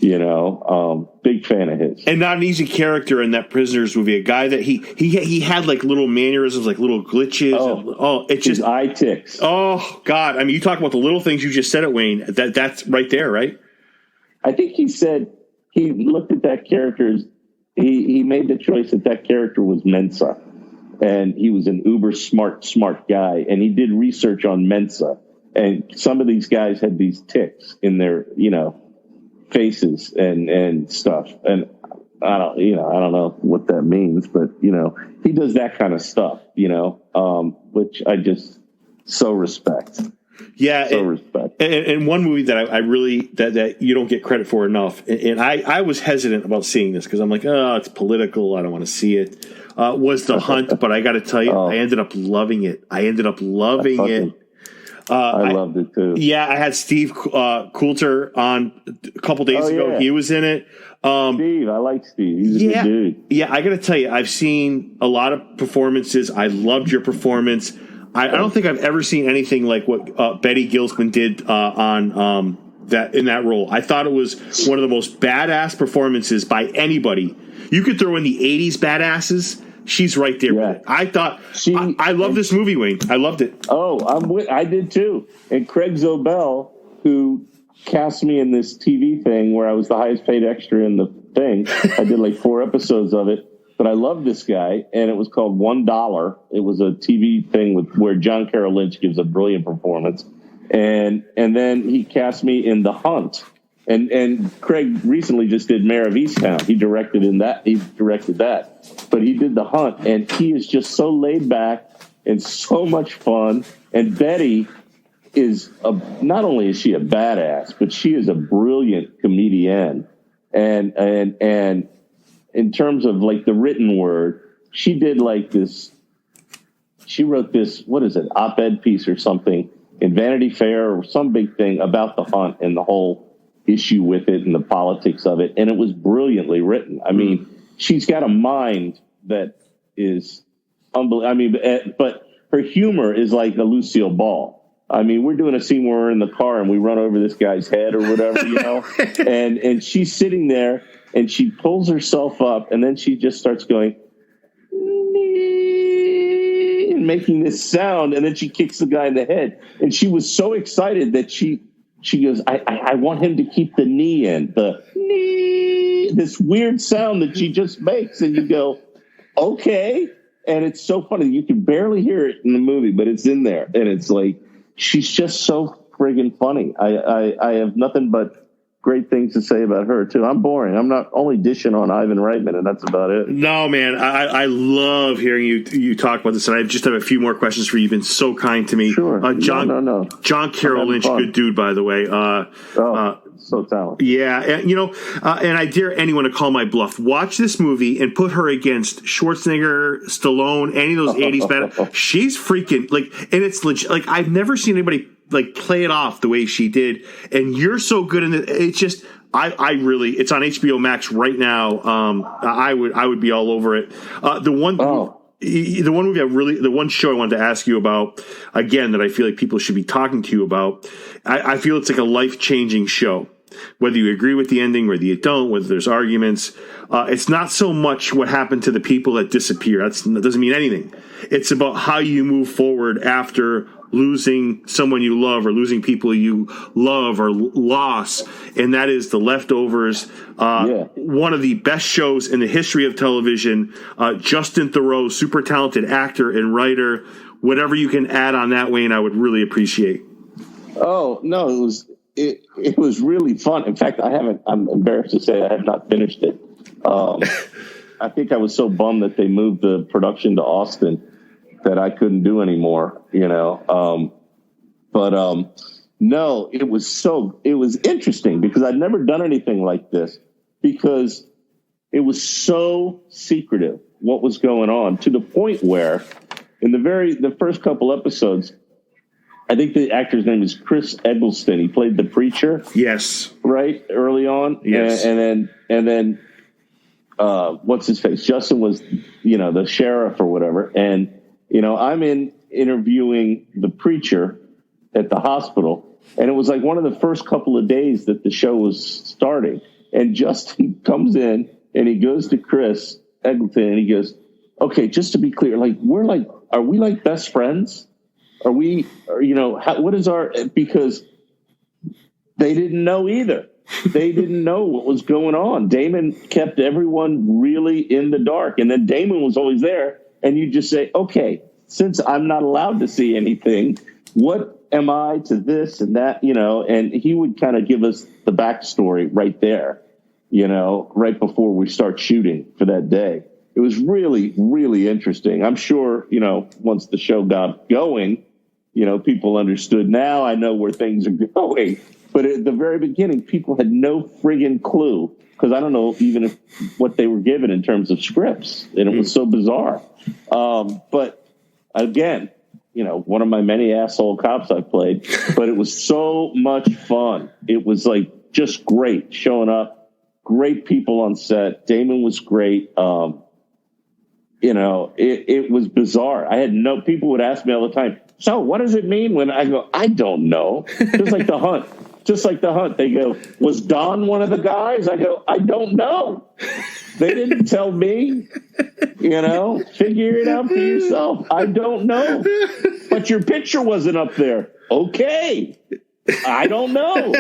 Big fan of his. And not an easy character in that Prisoners movie. A guy that he had like little mannerisms, like little glitches. It's just eye ticks. Oh God! I mean, you talk about the little things you just said it, Wayne. That's right there, right? I think he said he looked at that character as he made the choice that character was Mensa, and he was an uber smart guy, and he did research on Mensa, and some of these guys had these ticks in their faces and stuff, and I don't know what that means, but he does that kind of stuff, which I just so respect. Yeah, and one movie that I really that you don't get credit for enough, and I was hesitant about seeing this because I'm like, oh, it's political, I don't want to see it. Was The Hunt, but I got to tell you, I ended up loving it. I loved it too. Yeah, I had Steve Coulter on a couple days ago. Yeah. He was in it. Steve, I like Steve. He's a good dude. Yeah, I got to tell you, I've seen a lot of performances. I loved your performance. I don't think I've ever seen anything like what Betty Gilsman did on that in that role. I thought it was one of the most badass performances by anybody. You could throw in the 80s badasses. She's right there with it. I thought I love this movie, Wayne. I loved it. Oh, I did too. And Craig Zobel, who cast me in this TV thing where I was the highest paid extra in the thing. I did like 4 episodes of it. But I love this guy, and it was called $1. It was a TV thing where John Carroll Lynch gives a brilliant performance, and then he cast me in The Hunt, and Craig recently just did Mayor of Easttown. He directed that, but he did The Hunt, and he is just so laid back and so much fun. And Betty is not only is she a badass, but she is a brilliant comedian, and in terms of like the written word, she did like this. She wrote this, what is it, op-ed piece or something in Vanity Fair or some big thing about The Hunt and the whole issue with it and the politics of it. And it was brilliantly written. I mean, she's got a mind that is unbelievable. I mean, but her humor is like a Lucille Ball. I mean, we're doing a scene where we're in the car and we run over this guy's head or whatever, and she's sitting there. And she pulls herself up, and then she just starts going, and making this sound, and then she kicks the guy in the head. And she was so excited that she goes, I want him to keep the knee in, the knee, this weird sound that she just makes. And you go, okay. And it's so funny. You can barely hear it in the movie, but it's in there. And it's like, she's just so friggin' funny. I have nothing but great things to say about her too. I'm boring. I'm not only dishing on Ivan Reitman, and that's about it. No, man, I love hearing you talk about this, and I just have a few more questions for you. You've been so kind to me. Sure. No. John Carroll Lynch, good dude, by the way. So talented. Yeah, and, and I dare anyone to call my bluff. Watch this movie and put her against Schwarzenegger, Stallone, any of those 80s bad. She's freaking and it's legit. Like, I've never seen anybody play it off the way she did, and you're so good in it. It's just I really, it's on HBO Max right now. I would be all over it. The one movie the one show I wanted to ask you about again that I feel like people should be talking to you about. I feel it's like a life-changing show. Whether you agree with the ending, whether you don't, whether there's arguments, it's not so much what happened to the people that disappear. That doesn't mean anything. It's about how you move forward after losing someone you love or losing people you love or loss, and that is The Leftovers. One of the best shows in the history of television. Justin Theroux, super talented actor and writer. Whatever you can add on that, Wayne, I would really appreciate. Oh, no, it was really fun. In fact, I'm embarrassed to say I have not finished it. I think I was so bummed that they moved the production to Austin that I couldn't do anymore, no, it was interesting because I'd never done anything like this because it was so secretive what was going on to the point where in the first couple episodes, I think the actor's name is Chris Eggleston. He played the preacher. Yes. Right. Early on. Yes. And then what's his face? Justin was, the sheriff or whatever. And, I'm interviewing the preacher at the hospital, and it was like one of the first couple of days that the show was starting. And Justin comes in and he goes to Chris Eggleston and he goes, okay, just to be clear, like, are we like best friends? Are we, what is because they didn't know either. They didn't know what was going on. Damon kept everyone really in the dark. And then Damon was always there. And you just say, okay, since I'm not allowed to see anything, what am I to this and that, and he would kind of give us the backstory right there, right before we start shooting for that day. It was really, really interesting. I'm sure, once the show got going, people understood. Now I know where things are going. But at the very beginning, people had no friggin' clue, because I don't know even what they were given in terms of scripts, and it was so bizarre. But again, one of my many asshole cops I've played, but it was so much fun. It was like just great showing up, great people on set. Damon was great. It was bizarre. People would ask me all the time, so what does it mean when I go, I don't know. Just like the hunt. They go, was Don one of the guys? I go, I don't know. They didn't tell me, figure it out for yourself. I don't know. But your picture wasn't up there. Okay. I don't know.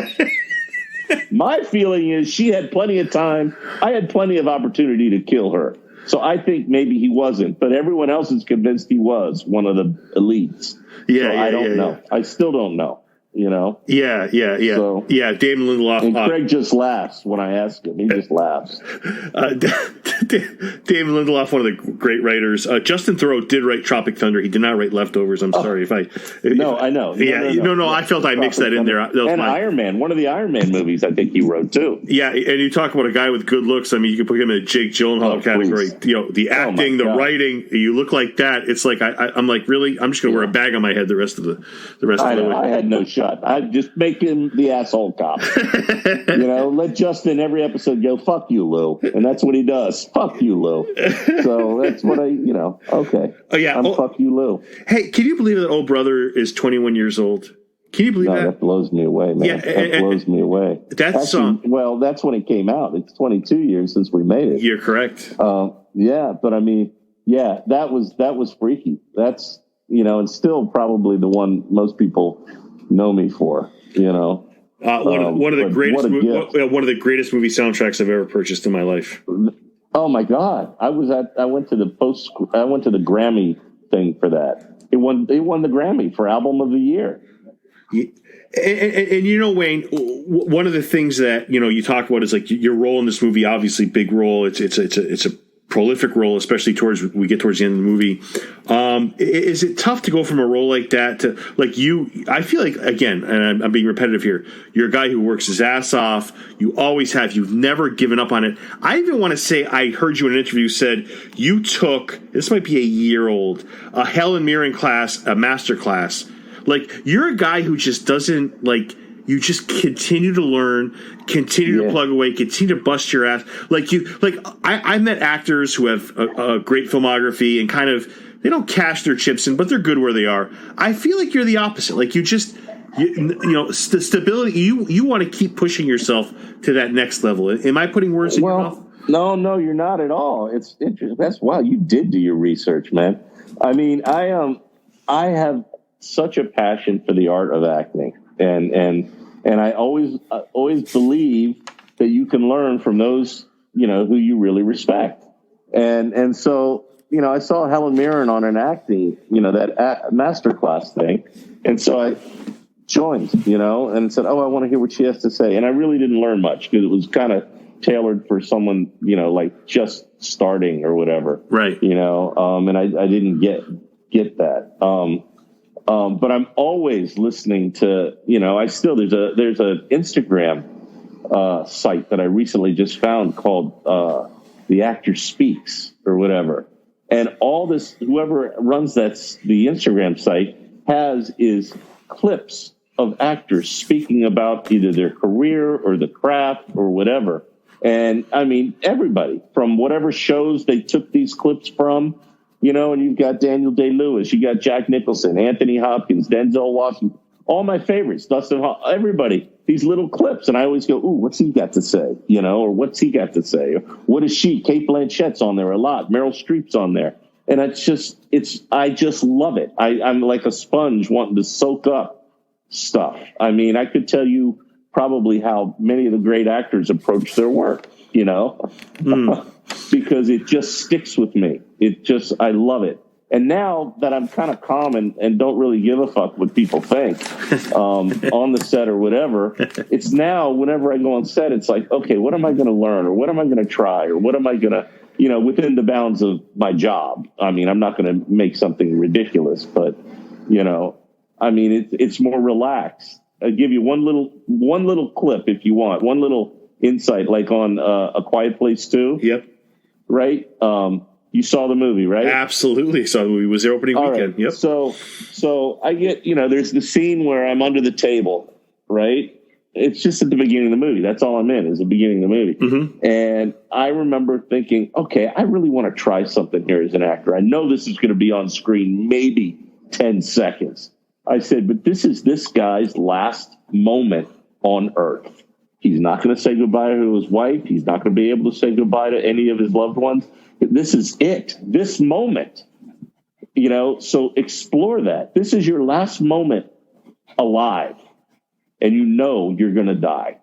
My feeling is she had plenty of time. I had plenty of opportunity to kill her. So I think maybe he wasn't, but everyone else is convinced he was one of the elites. I don't know. I still don't know. Yeah. So, Damon Lindelof. And Craig just laughs when I ask him. He just laughs. Damon Lindelof, one of the great writers. Justin Theroux did write Tropic Thunder. He did not write Leftovers. I'm sorry if I. No, I know. No. I felt I mixed that in there. And Iron Man, one of the Iron Man movies, I think he wrote too. Yeah, and you talk about a guy with good looks. I mean, you could put him in a Jake Gyllenhaal category. Please. The acting, the writing. You look like that. It's like I'm like, really. I'm just going to wear a bag on my head the rest of the way. I had no shot. I'd just make him the asshole cop. Let Justin every episode go, fuck you, Lou. And that's what he does. Fuck you, Lou. So that's what okay. Oh, yeah. Fuck you, Lou. Hey, can you believe that old brother is 21 years old? Can you believe that? That blows me away, man. Yeah, that blows me away. That's well, that's when it came out. It's 22 years since we made it. You're correct. But I mean, that was freaky. That's, and still probably the one most people know me for, one of the greatest movie soundtracks I've ever purchased in my life. Oh my God. I went to the Grammy thing for that. It won the Grammy for Album of the Year. And Wayne, one of the things that, you talk about is like your role in this movie, obviously big role. It's a prolific role, especially towards the end of the movie. Is it tough to go from a role like that to like you? I feel like, again, and I'm being repetitive here, you're a guy who works his ass off. You always have. You've never given up on it. I even want to say, I heard you in an interview said you took, this might be a year old, a Helen Mirren class, a master class. Like, you're a guy who just doesn't, like, you just continue to learn, continue to plug away, continue to bust your ass. I met actors who have a great filmography and kind of, they don't cash their chips in, but they're good where they are. I feel like you're the opposite. Like, stability, you want to keep pushing yourself to that next level. Am I putting words in your mouth? No, you're not at all. It's interesting. That's wow. You did do your research, man. I mean, I have such a passion for the art of acting, and I always believe that you can learn from those, who you really respect. And so, I saw Helen Mirren on an acting, that masterclass thing. And so I joined, and said, I want to hear what she has to say. And I really didn't learn much because it was kind of tailored for someone, like just starting or whatever. Right. And I didn't get that. But I'm always listening to, there's an Instagram site that I recently just found called The Actor Speaks or whatever. And all this, whoever runs the Instagram site is clips of actors speaking about either their career or the craft or whatever. And I mean, everybody from whatever shows they took these clips from, and you've got Daniel Day-Lewis, you got Jack Nicholson, Anthony Hopkins, Denzel Washington, all my favorites, Dustin Hall, everybody, these little clips. And I always go, ooh, what's he got to say? You know, or what's he got to say? Or what is she? Kate Blanchett's on there a lot. Meryl Streep's on there. And I just love it. I'm like a sponge wanting to soak up stuff. I mean, I could tell you probably how many of the great actors approach their work, you know, because it just sticks with me. I love it. And now that I'm kind of calm and don't really give a fuck what people think on the set or whatever, it's now whenever I go on set, it's like, okay, what am I going to learn, or what am I going to try, or what am I going to, you know, within the bounds of my job. I mean, I'm not going to make something ridiculous, but, you know, I mean, it's more relaxed. I'll give you one little clip if you want, one little insight, like on A Quiet Place 2. Yep. Right? You saw the movie, right? Absolutely. Saw the movie. It was their opening weekend. Right. Yep. So I get, you know, there's the scene where I'm under the table, right? It's just at the beginning of the movie. That's all I'm in, is the beginning of the movie. Mm-hmm. And I remember thinking, okay, I really want to try something here as an actor. I know this is going to be on screen maybe 10 seconds. I said, but this is this guy's last moment on Earth. He's not going to say goodbye to his wife. He's not going to be able to say goodbye to any of his loved ones. This is it. This moment, you know, so explore that. This is your last moment alive, and you know you're going to die.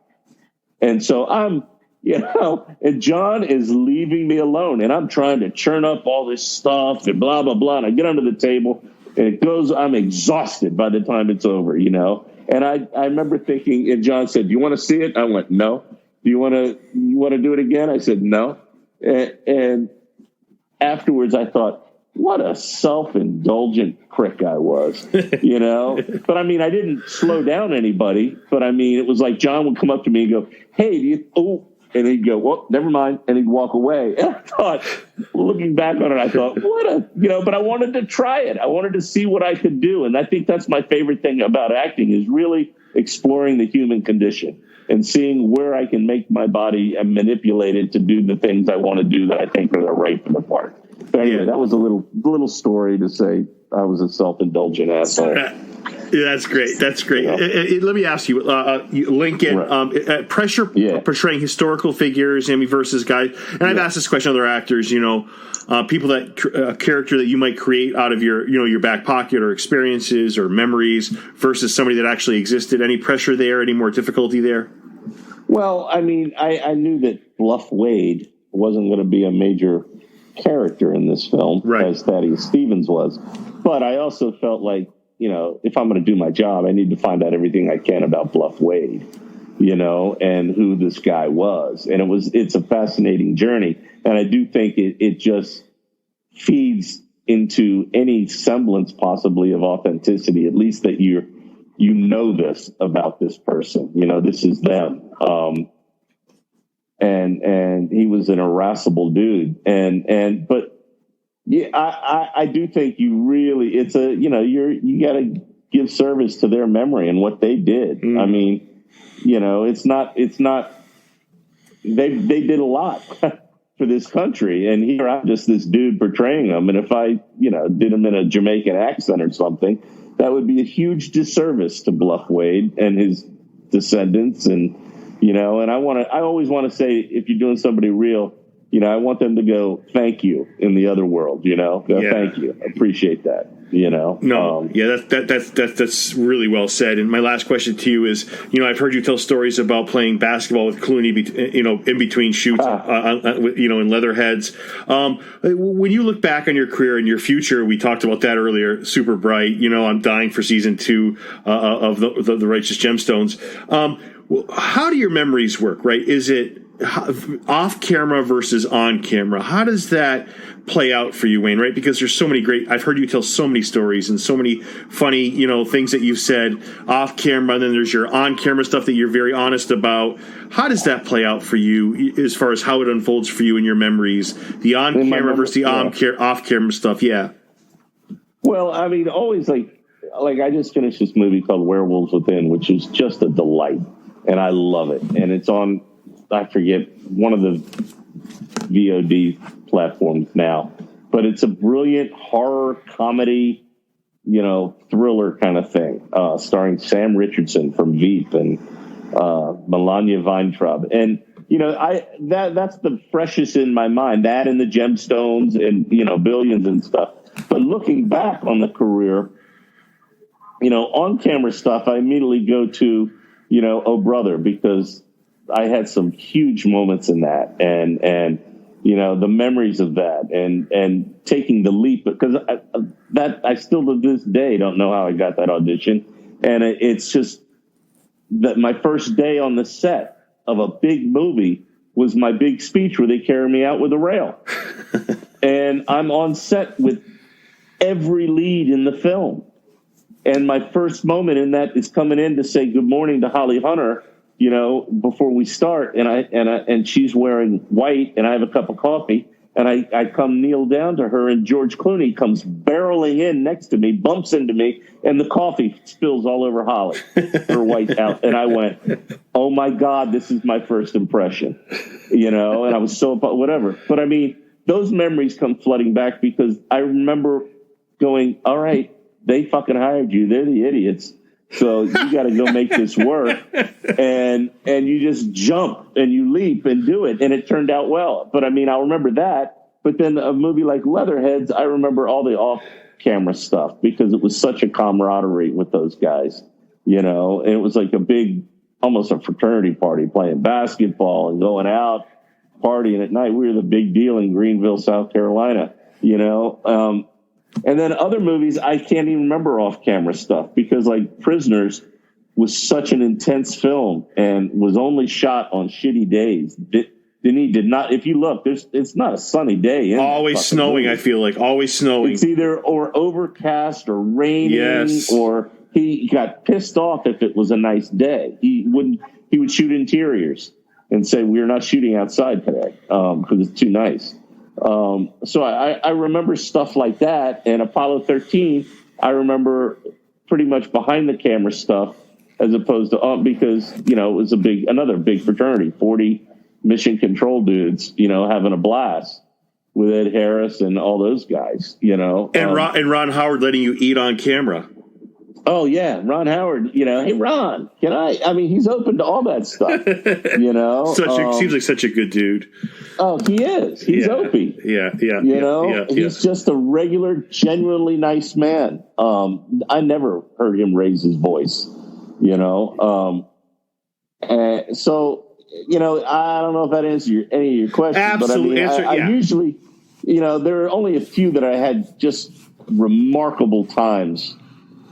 And so I'm, you know, and John is leaving me alone, and I'm trying to churn up all this stuff and blah, blah, blah. And I get under the table, and it goes, I'm exhausted by the time it's over, you know. And I remember thinking, and John said, do you want to see it? I went, no. Do you want to do it again? I said, no. And afterwards I thought, what a self-indulgent prick I was, you know? But I mean, I didn't slow down anybody, but I mean, it was like John would come up to me and go, hey, and he'd go, well, never mind. And he'd walk away. And I thought, looking back on it, I thought, but I wanted to try it. I wanted to see what I could do. And I think that's my favorite thing about acting, is really exploring the human condition and seeing where I can make my body and manipulate it to do the things I want to do that I think are right for the part. But anyway, that was a little story to say I was a self-indulgent asshole. Yeah, that's great. That's great. Yeah. Let me ask you, Lincoln, right. Pressure portraying historical figures, Emmy versus guys. And I've asked this question to other actors, you know, people a character that you might create out of your back pocket or experiences or memories versus somebody that actually existed. Any pressure there? Any more difficulty there? Well, I mean, I knew that Bluff Wade wasn't going to be a major character in this film, right, as Thaddeus Stevens was. But I also felt like, you know, if I'm going to do my job, I need to find out everything I can about Bluff Wade, you know, and who this guy was. And it's a fascinating journey. And I do think it just feeds into any semblance possibly of authenticity, at least that you know this about this person, you know, this is them. And he was an irascible dude. But yeah, I do think you really, you got to give service to their memory and what they did. I mean, you know, it's not, they did a lot for this country. And here I'm just this dude portraying them. And if I, you know, did him in a Jamaican accent or something, that would be a huge disservice to Bluff Wade and his descendants. And, you know, and I always want to say, if you're doing somebody real, you know, I want them to go, thank you in the other world, you know, thank you. I appreciate that, you know. No, that's really well said. And my last question to you is, you know, I've heard you tell stories about playing basketball with Clooney, you know, in between shoots, you know, in Leatherheads. When you look back on your career and your future, we talked about that earlier, super bright, you know, I'm dying for season 2 of the Righteous Gemstones. How do your memories work, right? Is it off camera versus on camera? How does that play out for you, Wayne, right? Because there's so many I've heard you tell so many stories and so many funny, you know, things that you've said off camera, and then there's your on camera stuff that you're very honest about. How does that play out for you as far as how it unfolds for you in your memories, the on camera versus the off camera stuff? Yeah. Well, I mean, always like I just finished this movie called Werewolves Within, which is just a delight, and I love it. And it's on, I forget, one of the VOD platforms now, but it's a brilliant horror comedy thriller kind of thing, starring Sam Richardson from Veep and Melania Weintraub. And, that's the freshest in my mind, that and the Gemstones and, Billions and stuff. But looking back on the career, on camera stuff, I immediately go to, Oh Brother, because I had some huge moments in that and the memories of that and taking the leap, because I still to this day don't know how I got that audition. And it's just that my first day on the set of a big movie was my big speech where they carry me out with a rail. And I'm on set with every lead in the film. And my first moment in that is coming in to say good morning to Holly Hunter, before we start. And she's wearing white and I have a cup of coffee. And I come kneel down to her, and George Clooney comes barreling in next to me, bumps into me, and the coffee spills all over Holly, her white out. And I went, oh my God, this is my first impression, and I was so, whatever. But I mean, those memories come flooding back because I remember going, all right, they fucking hired you. They're the idiots. So you got to go make this work. And you just jump and you leap and do it. And it turned out well. But I mean, I'll remember that. But then a movie like Leatherheads, I remember all the off camera stuff because it was such a camaraderie with those guys, and it was like a big, almost a fraternity party, playing basketball and going out partying at night. We were the big deal in Greenville, South Carolina, and then other movies, I can't even remember off-camera stuff because, like, Prisoners was such an intense film and was only shot on shitty days. Denis did not. If you look, it's not a sunny day. Always snowing. Movie. I feel like always snowing. It's either or overcast or raining, or he got pissed off if it was a nice day. He would shoot interiors and say, "We're not shooting outside today because it's too nice." So I remember stuff like that. And Apollo 13, I remember pretty much behind the camera stuff as opposed to, because, it was another big fraternity, 40 mission control dudes, having a blast with Ed Harris and all those guys, And Ron Howard letting you eat on camera. Oh yeah, Ron Howard. Hey Ron, can I? I mean, he's open to all that stuff. Seems like such a good dude. Oh, he is. He's Opie. Yeah. He's just a regular, genuinely nice man. I never heard him raise his voice. And so I don't know if that answers any of your questions. Absolutely. But I usually, there are only a few that I had just remarkable times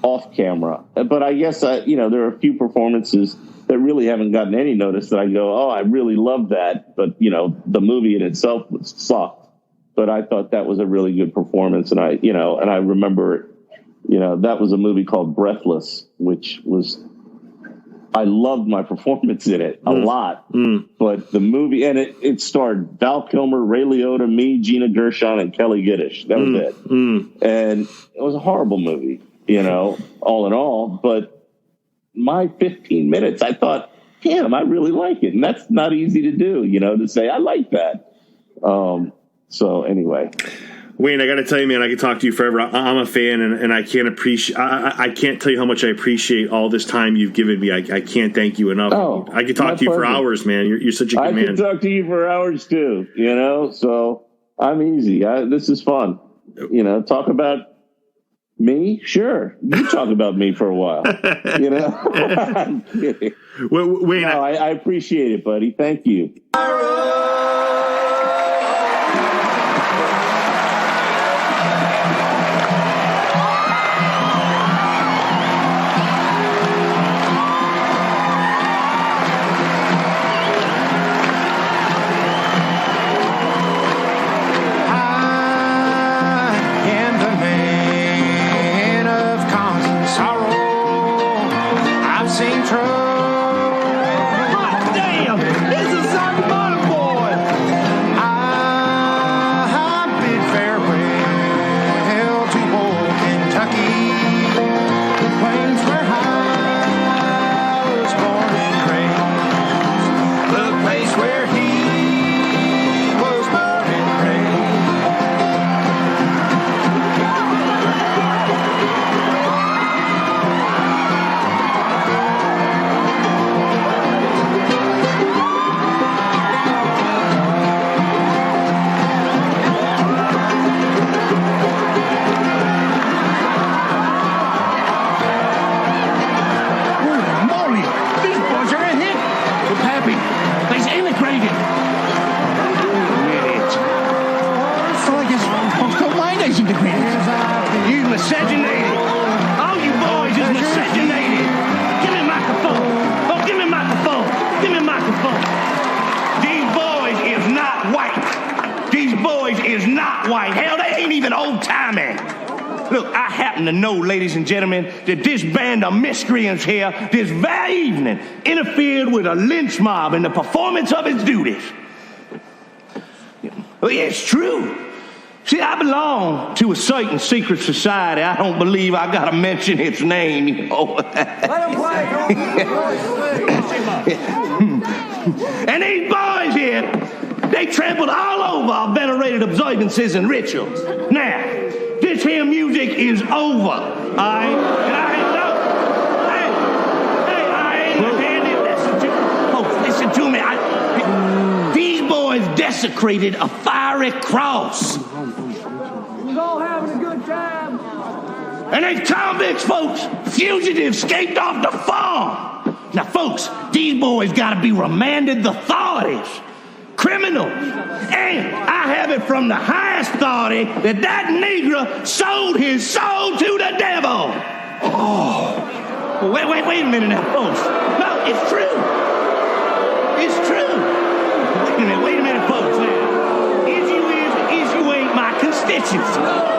off camera, but I guess there are a few performances that really haven't gotten any notice that I go, oh, I really love that, but the movie in itself sucked, but I thought that was a really good performance, and I remember, that was a movie called Breathless, which was, I loved my performance in it a lot, but the movie, and it starred Val Kilmer, Ray Liotta, me, Gina Gershon, and Kelly Giddish. That was it, and it was a horrible movie. All in all, but my 15 minutes, I thought, damn, I really like it. And that's not easy to do, to say, I like that. So anyway. Wayne, I got to tell you, man, I could talk to you forever. I'm a fan, and I can't appreciate. I can't tell you how much I appreciate all this time you've given me. I can't thank you enough. Oh, I could talk to you for hours, man. You're such a good man. I can talk to you for hours too. So I'm easy. This is fun. Talk about me? Sure. You talk about me for a while. I'm kidding. Wayne, I appreciate it, buddy. Thank you. Hot damn! This is South Motor Boy! desecrated. So I guess folks don't mind Asian degraded. You miscegenated. All you boys is miscegenated. Give me a microphone. Oh, give me a microphone. Give me a microphone. These boys is not white. These boys is not white. Hell, they ain't even old-timey. Look, I happen to know, ladies and gentlemen, that this band of miscreants here this very evening interfered with a lynch mob in the performance of its duties. Well, yeah, it's true. See, I belong to a certain secret society. I don't believe I gotta mention its name, you know. Let him play. And these boys here, they trampled all over our venerated observances and rituals. Now, this here music is over, all right? And I ain't no... Hey, Andy, listen to me. Folks, listen to me. These boys desecrated a fiery cross. We're all having a good time. And they convicts, folks, fugitives escaped off the farm. Now, folks, these boys gotta be remanded the authorities. Criminals. And I have it from the highest authority that Negro sold his soul to the devil. Oh. Wait a minute now, folks. No, it's true. It's true. Wait a minute, folks. Now, is you ain't my constituency.